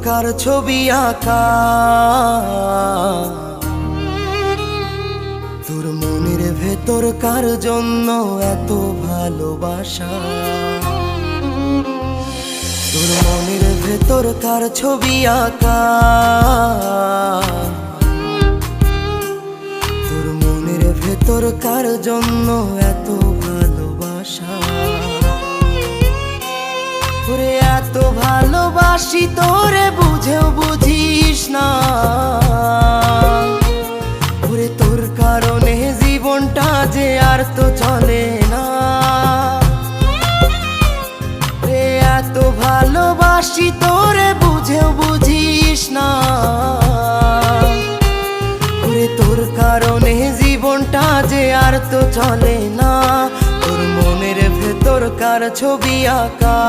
কার ছবি আঁকা, তোর মনের ভেতর কার জন্য এত ভালোবাসা, তোর মনের ভেতর কার ছবি আঁকা, তোর মনের ভেতর কার জন্য এত ভালোবাসা। ওরে এত ভালোবাসি তোরে বুঝেও বুঝিস না, ওরে তোর কারণে জীবনটা যে আর তো চলে না। রে এত ভালোবাসি তোরে বুঝেও বুঝিস না, ওরে তোর কারণে জীবনটা যে আর তো চলে না। তোর মনের ভেতর কার ছবি আঁকা,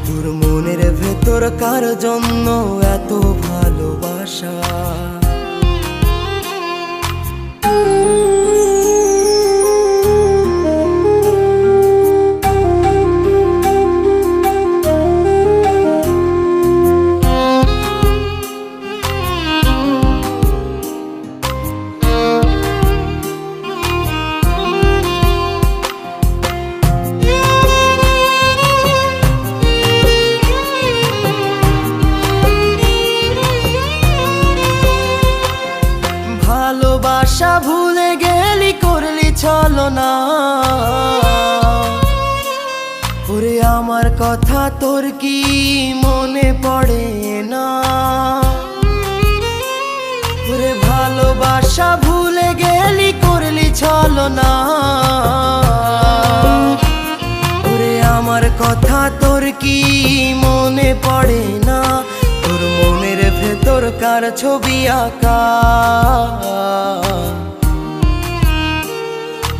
তোর মনের ভেতর কার জন্য এত ভালোবাসা। ভালোবাসা ভুলে গেলি করলি ছলনা, ওরে আমার কথা তোর কি মনে পড়ে না। ওরে ভালোবাসা ভুলে গেলি করলি ছলনা, ওরে আমার কথা তোর কি মনে পড়ে না। তোর মনের ভেতর কার ছবি আঁকা,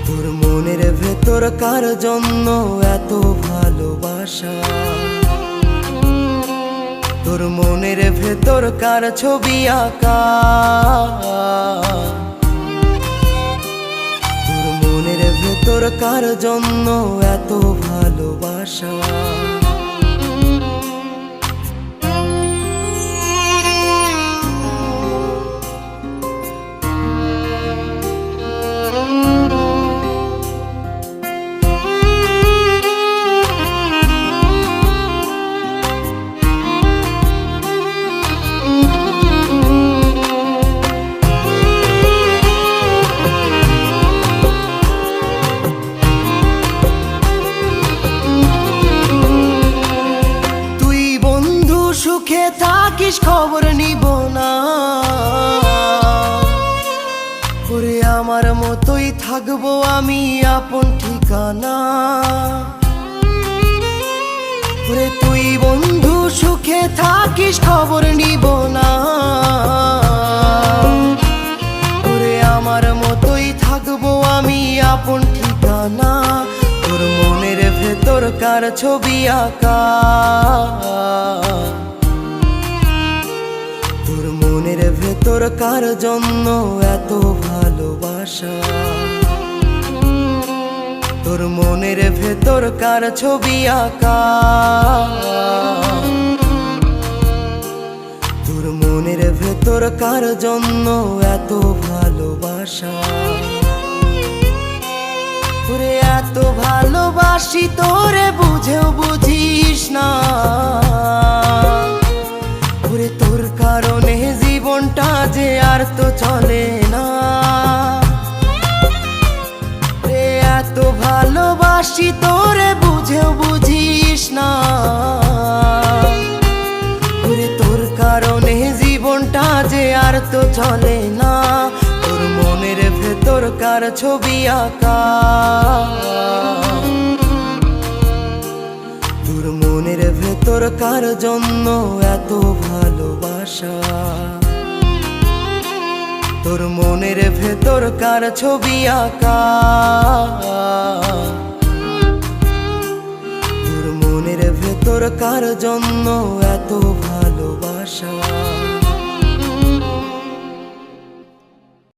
তোর মনের ভেতর কার জন্য এত ভালোবাসা, তোর মনের ভেতর কার ছবি আঁকা, তোর মনের ভেতর কার জন্য এত ভালোবাসা। সুখে থাকিস খবর নিব না, ওরে আমার মতোই থাকবো আমি আপন ঠিকানা। ওরে তুই বন্ধু সুখে থাকিস খবর নিব না, ওরে আমার মতোই থাকবো আমি আপন ঠিকানা। তোর মনের ভেতর কার ছবি আঁকা, তোর মনের ভেতর কার জন্য এত ভালোবাসা, তোর মনের ভেতর কার ছবি আঁকা, তোর মনের ভেতর কার জন্য এত ভালোবাসা। ওরে এত ভালোবাসি তোরে বুঝেও বুঝিস না, ওরে তোর কারণে জীবনটা যে আর তো চলে না। রে এত ভালোবাসি তোরে বুঝেও বুঝিস না, ওরে তোর কারণে জীবনটা যে আর তো চলে না। তোর মনের ভেতর কার ছবি আঁকা, তোর মনের ভেতর কার জন্য এত ভালোবাসা, তোর মনের ভেতর কার ছবি আঁকা, তোর মনের ভেতর কার জন্য এত ভালোবাসা।